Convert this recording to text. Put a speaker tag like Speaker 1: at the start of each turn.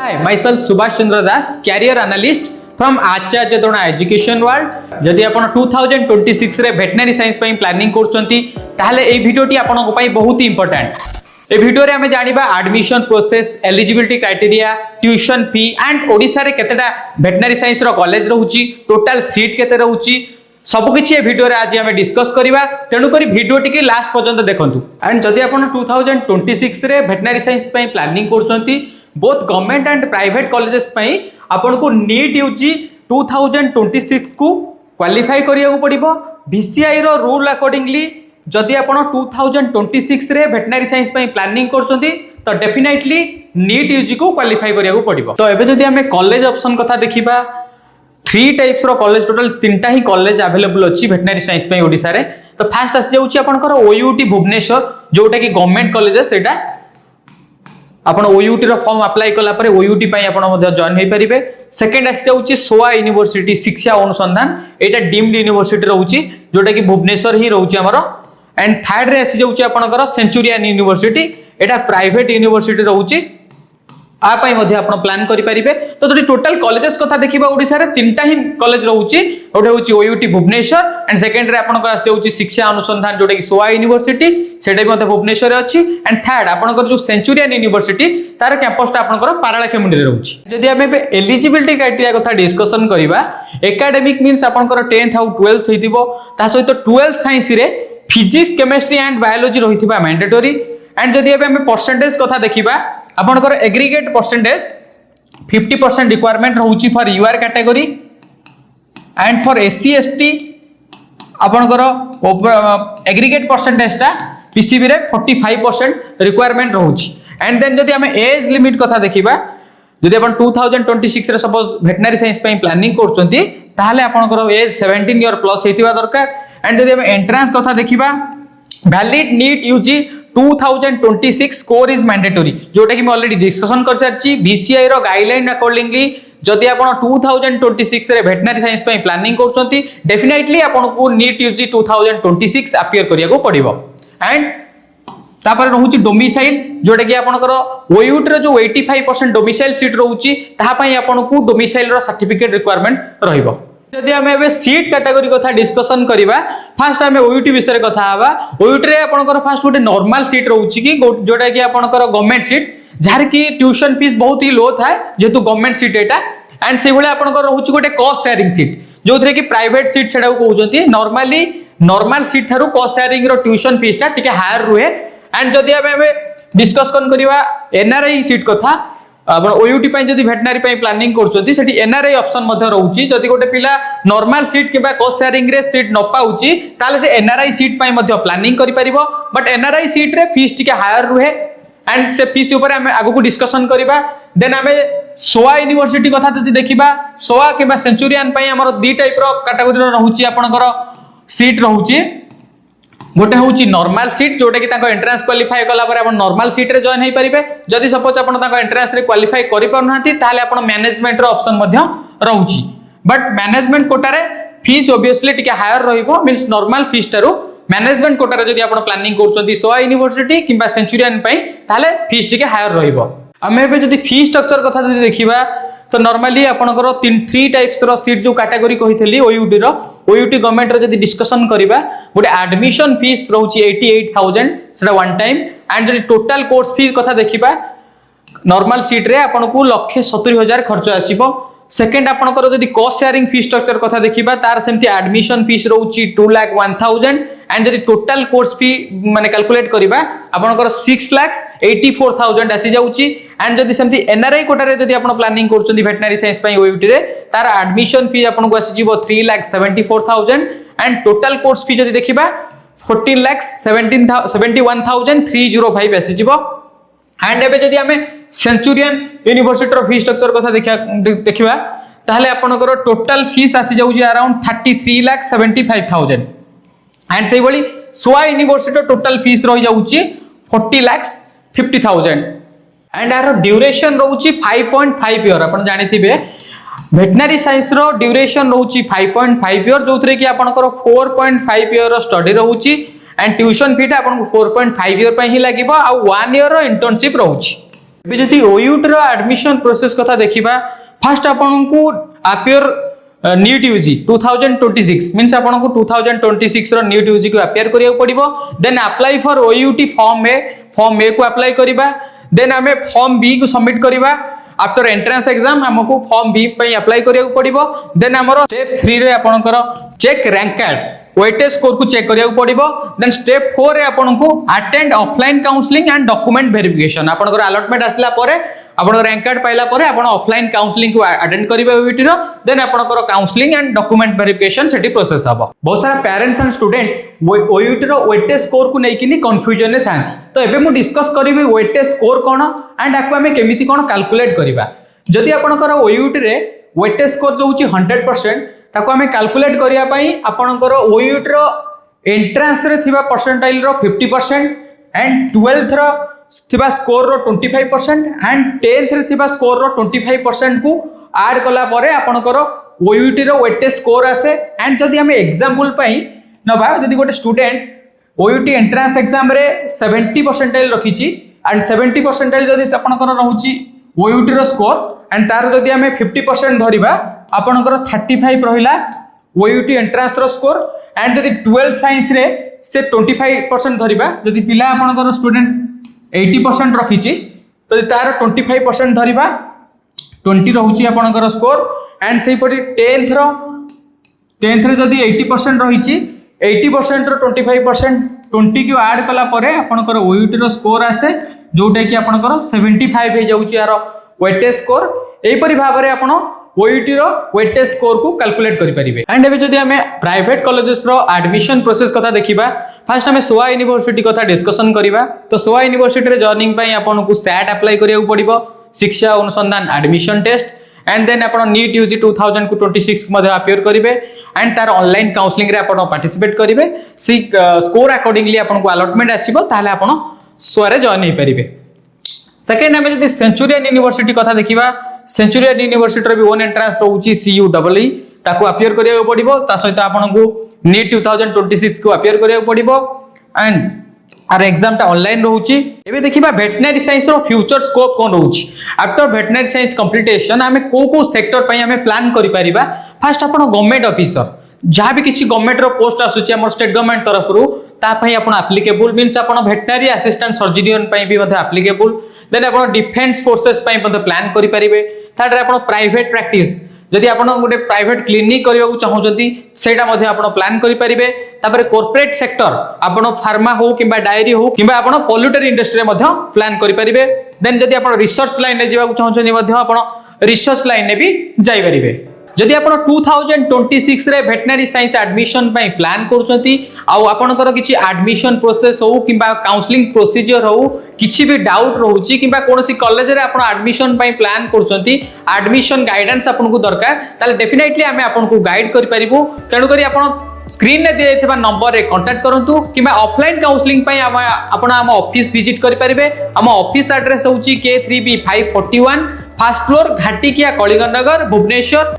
Speaker 1: Hi, myself Subhash Chandra Das, career analyst from Acharya Dona Education World. जदि आपण 2026 रे veterinary science पई planning करछंती ताहले ए भिडियोटी आपण को पई बहुत ही इंपोर्टेंट। ए भिडियो रे हमें जानिबा admission process, eligibility criteria, tuition fee and Odisha रे केतेटा वेटनरी साइंस रो कॉलेज रहउची, टोटल सीट केते रहउची, सब किछि ए भिडियो रे आज हमें डिस्कस करिबा। तेनु करी भिडियो टिके लास्ट पर्यंत देखंतु। एंड जदि आपण 2026 रे वेटनरी साइंस पई प्लानिंग करछंती both government and private colleges पई आपन को नीट यूजी 2026 को क्वालिफाई करिया पड़िबो। बीसीआई रो रूल अकॉर्डिंगली जदि आपण 2026 रे वेटनरी साइंस पई प्लानिंग करछंती तो डेफिनेटली नीट यूजी को क्वालिफाई करिया पड़िबो। तो एबे जदि हमें कॉलेज ऑप्शन कथा देखिबा, 3 टाइप्स रो कॉलेज, टोटल 3टा ही कॉलेज अवेलेबल अछि वेटनरी साइंस पई ओडिसा रे। तो फर्स्ट आसी जाउछि आपनकर ओयूटी भुवनेश्वर, जोटा कि गवर्नमेंट कॉलेज है, सेटा आपण ओयूटी रो फॉर्म अप्लाई कला परे ओयूटी पई आपण मध्ये जॉइन होई परिबे। सेकंड आसी जाउछि सोआ यूनिवर्सिटी शिक्षा अनुसंधान, एटा डीम्ड यूनिवर्सिटी रहउछि जोटा कि भुवनेश्वर ही रहउछि हमरो। एंड थर्ड रे आसी जाउछि आपनकर सेंचुरियन यूनिवर्सिटी, एटा प्राइवेट यूनिवर्सिटी रहउछि, आ पई मध्ये आपण प्लान करि परिबे। तो जदि टोटल कॉलेजेस कथा देखिबा ओडिसा रे 3टा ही कॉलेज रहउछि, ओटा होछि ओयूटी भुवनेश्वर एंड सेकंड रे आपण को आसी जाउछि शिक्षा अनुसंधान जोटा कि सोआ यूनिवर्सिटी, सेटा मध्ये भुवनेश्वर अछि। एंड थर्ड आपनकर जो सेंचुरियन यूनिवर्सिटी तार कैंपस ता आपनकर पारालाखेमुंडी रे रहउछि। जदि हमें एलिजिबिलिटी क्राइटेरिया कथा डिस्कशन करिबा, एकेडमिक मींस आपनकर 10th आउ 12th होइतिबो, ता सहित 12th साइंस रे फिजिक्स, केमिस्ट्री एंड बायोलॉजी रहितिबा मैंडेटरी। एंड जदि हमें परसेंटेज कथा देखिबा, आपनकर एग्रीगेट परसेंटेज 50% रिक्वायरमेंट रहउछि for UR category and for SC ST आपनकर एग्रीगेट परसेंटेज ता पीसीबी रे 45% रिक्वायरमेंट रहउछि। एंड देन जदि हमें एज लिमिट कथा देखिबा, जदि आपण 2026 रे सपोज वेटनरी साइंस पई प्लानिंग करछंती ताहाले आपनकर एज 17 ईयर प्लस हेतिबा दरकार। एंड जदि हमें एंट्रेंस कथा देखिबा, valid NEET UG 2026 score is mandatory, जोटा कि मैं ऑलरेडी डिस्कशन कर सारछि। बीसीआई रो गाइडलाइन अकॉर्डिंगली जदि आपण 2026 रे वेटनरी साइंस पई प्लानिंग करछंती डेफिनेटली आपण को नीट यूजी 2026 अपियर करिया को पड़िबो। एंड तापर रहउछि डोमिसाइल, जोटा कि आपनकर ओयूटी रो जो 85% डोमिसाइल सीट रहउछि ताहा पई आपण को डोमिसाइल रो सर्टिफिकेट रिक्वायरमेंट रहइबो। जदि हमें एबे सीट कैटेगरी कथा डिस्कशन करिबा, फर्स्ट हमें ओयूटी विषय कथा हवा। ओयूटी रे आपनकर फर्स्ट गोटे नॉर्मल सीट रहउछि कि जोटा कि आपनकर गवर्नमेंट सीट, जार की ट्यूशन फीस बहुत ही लो थाए जेतु गवर्नमेंट सीट एटा। एंड से भले आपनकर रहउछि गोटे कॉस्ट शेयरिंग सीट, जोथरे कि प्राइवेट सीट सेडा को कहउछंती। नॉर्मली नॉर्मल सीट थारु कॉस्ट शेयरिंग रो ट्यूशन फीस ता टिके हायर रुहे। एंड जदि हमें डिस्कशन करिबा एनआरआई सीट कथा, आपण ओयूटी पई जदि वेटनरी पई प्लानिंग करछंती सेठी एनआरआई ऑप्शन मध्ये रहउची। जदि गोटे पिला नॉर्मल सीट किबा कॉस्ट शेयरिंग रे सीट न पाउची ताले से एनआरआई सीट पई मध्ये प्लानिंग करि परिबो। बट एनआरआई सीट रे फीस टिके हायर रुहे। एंड से फीस ऊपर हम आगु को डिस्कशन करिबा। देन हमें सोआ यूनिवर्सिटी कथा जदि देखिबा, सोआ किबा सेंचुरियन पई हमर 2 टाइप रो कैटेगरी रो रहउची आपनकर सीट रहउची। गोटे होची नॉर्मल सीट, जोटा कि ताको एंट्रेंस क्वालिफाई कला पर आपण नॉर्मल सीट रे जॉइन हेई परिबे। जदि सपोज आपण ताको एंट्रेंस रे क्वालिफाई करि परनांती ताले आपण मैनेजमेंट रो ऑप्शन मध्ये रहउची। बट मैनेजमेंट कोटा रे फीस ऑब्वियसली टिके हायर रहिबो, मींस नॉर्मल फीस तारो मैनेजमेंट कोटा रे जदि आपण प्लानिंग करछंती सोआ यूनिवर्सिटी किबा सेंचुरियन पई ताले फीस टिके हायर रहिबो। हमें एबे जदि फी स्ट्रक्चर कथा जदि देखिबा, तो नॉर्मली आपनकर 3 टाइप्स रो सीट जो कैटेगरी कहितली ओयूटी गवर्नमेंट रो जदि डिस्कशन करिबा, गोटे एडमिशन फीस रहउची 88,000 सेटा वन टाइम। एंड जदि टोटल कोर्स फी कथा देखिबा, नॉर्मल सीट रे आपन को 1,70,000 खर्च आसीबो। सेकंड आपनकर जदि कॉस्ट शेयरिंग फी स्ट्रक्चर कथा देखिबा, तार सेमति एडमिशन फीस रहउची 2,01,000। एंड जदि टोटल कोर्स फी माने कैलकुलेट करिबा आपनकर 6,84,000 आसी जाउची। एंड जदि सेमति एनआरआई कोटा रे जदि आपण प्लानिंग करछंती वेटनरी साइंस पई ओयूटी रे, तार एडमिशन फी आपण को आसी जीवो 3,74,000। एंड टोटल कोर्स फी जदि देखिबा 14,71,305 आसी जीवो। एंड एबे जदि हमें सेंचुरियन यूनिवर्सिटी रो फी स्ट्रक्चर कथा देखिबा, ताहले आपनकर टोटल फीस आसी जाउची अराउंड 33,75,000। एंड सेही बली सोआ यूनिवर्सिटी टोटल फीस रही जाउची 40,50,000। एंड यार ड्यूरेशन रहउची 5.5 ईयर। आपण जानिथिबे वेटनरी साइंस रो ड्यूरेशन रहउची 5.5 ईयर, जोथरे कि आपनकर 4.5 ईयर रो स्टडी रहउची। एंड ट्यूशन फी ता आपन 4.5 ईयर पे ही लागिबो, आ 1 ईयर रो इंटर्नशिप रहउची। ଏବେ ଯଦି OUT ର एडमिशन प्रोसेस कथा देखिबा फर्स्ट आपनको अपियर नीट यूजी 2026 मींस आपनको 2026 रो नीट यूजी को अपियर करिया पड़िबो then apply for OUT form A को अप्लाई करिबा देन हमें फॉर्म बी को सबमिट करिबा आफ्टर एंट्रेंस एग्जाम हमको फॉर्म बी पे अप्लाई करिया पड़िबो देन हमरो स्टेप 3 रे आपनकर check rank card weightage score को चेक करिया पड़िबो देन स्टेप 4 रे आपनको attend offline counselling and document verification आपनकर अलॉटमेंट आसला परे आपण रैंक कार्ड पाइला परे आपण ऑफलाइन काउंसलिंग को अटेंड करिबे OUT रो देन आपनकर काउंसलिंग एंड डॉक्यूमेंट वेरिफिकेशन सेठी प्रोसेस हबो बहुत सारा पेरेंट्स एंड स्टूडेंट OUT रो वेटेज स्कोर को नै किनी कंफ्यूजन रे थांती तो एबे मु डिस्कस करिबे वेटेज स्कोर कोन एंड आको हमें केमिति कोन कैलकुलेट करिबा जदि आपनकर OUT रे वेटेज स्कोर जो होची 100% ताको हमें कैलकुलेट करिया पई आपनकर OUT रो एंट्रेंस रे थिबा परसेंटाइल रो 50% एंड 12th रो थिबा स्कोर रो 25% एंड 10th रे थिबा स्कोर रो 25% को ऐड कला परे आपनकर OUT रो वेटेज स्कोर आसे एंड जदि हमें एग्जांपल पई नबा जदि गोटे स्टूडेंट OUT एंट्रेंस एग्जाम रे 70 परसेंटाइल रखिची एंड 70 परसेंटाइल जदि आपनकर रहउची OUT रो स्कोर एंड तार जदि हमें 50% धरिबा आपनकर 35 रहिला OUT एंट्रेंस रो स्कोर एंड जदि 12 साइंस रे से 25% धरिबा जदि पिला आपनकर स्टूडेंट 80% रखिची तो तार 25% धरिबा 20 रहउची आपनकर स्कोर एंड सेही परि 10th रे जदि 80% रहिची 80% रो 25% 20 को ऐड कला परे आपनकर OUT रो स्कोर आसे जोटा कि आपनकर 75 हे जाउची यार वेटेज स्कोर एही परि भाबरे आपण OUT रो वेटेज स्कोर को कैलकुलेट करि परिबे एंड एबे जदि हमें प्राइवेट कॉलेजेस रो एडमिशन प्रोसेस कथा देखिबा फर्स्ट हमें सोआ यूनिवर्सिटी कथा डिस्कशन करिबा तो सोआ यूनिवर्सिटी रे जॉइनिंग पई आपन को सैट अप्लाई करिया पड़िबो शिक्षा अनुसंधान एडमिशन टेस्ट एंड देन आपन नीट यूजी 2026 मध्ये अपियर करिवे एंड तार ऑनलाइन काउंसलिंग रे आपन पार्टिसिपेट करिवे सी स्कोर अकॉर्डिंगली आपन को अलॉटमेंट आसीबो ताले आपन सोआ रे जॉइन हे परिबे सेकंड हमें जदि सेंचुरियन यूनिवर्सिटी कथा देखिबा सेंचुरियन यूनिवर्सिटी रे भी वन एंट्रेंस रहउची CUEE ताको अपियर करिया पड़िबो ता सहित आपन को नीट 2026 को अपियर करिया पड़िबो एंड आर एग्जाम ता ऑनलाइन रहउची एबे देखिबा वेटनरी साइंस रो फ्यूचर स्कोप कोन रहउची आफ्टर वेटनरी साइंस कंप्लीटेशन हमें को सेक्टर पई हमें प्लान करि परिबा फर्स्ट आपन गवर्नमेंट ऑफिसर जहाँ भी किसी गवर्नमेंट रो पोस्ट आसुची हमर स्टेट गवर्नमेंट तरफ रु ता पई आपन एप्लीकेबल मींस आपन वेटनरी असिस्टेंट सर्जन पई भी मध्ये एप्लीकेबल देन आपन डिफेंस फोर्सेस पई मध्ये प्लान करि परिबे थर्ड आपन प्राइवेट प्रैक्टिस जदि आपन गोटे प्राइवेट क्लिनिक करबा को चाहउजंती सेटा मध्ये आपन प्लान करि परिबे तापर कॉर्पोरेट सेक्टर आपन फार्मा हो किबा डायरी हो किबा आपन पोल्यूटर इंडस्ट्री रे मध्ये प्लान करि परिबे देन जदि आपन रिसर्च लाइन रे जेबा को चाहउजंती मध्ये आपन रिसर्च लाइन रे भी जाई परिबे जदि आपण 2026 रे वेटनरी साइंस एडमिशन पई प्लान करछंती आ आपनकर किछि एडमिशन प्रोसेस हो किबा काउंसलिंग प्रोसीजर हो किछि भी डाउट रहउची किबा कोनोसी कॉलेज रे आपण एडमिशन पई प्लान करछंती एडमिशन गाइडेंस आपनको दरकार ताले डेफिनेटली हमें आपनको गाइड करि परिबो तेनु करी आपण स्क्रीन ने दिए थिबा नंबर रे कांटेक्ट करंतु किबा ऑफलाइन काउंसलिंग पई आपण हम ऑफिस विजिट करि परिबे हम ऑफिस एड्रेस होची K3B541 first floor Ghatikia Kalinganagar Bhubaneswar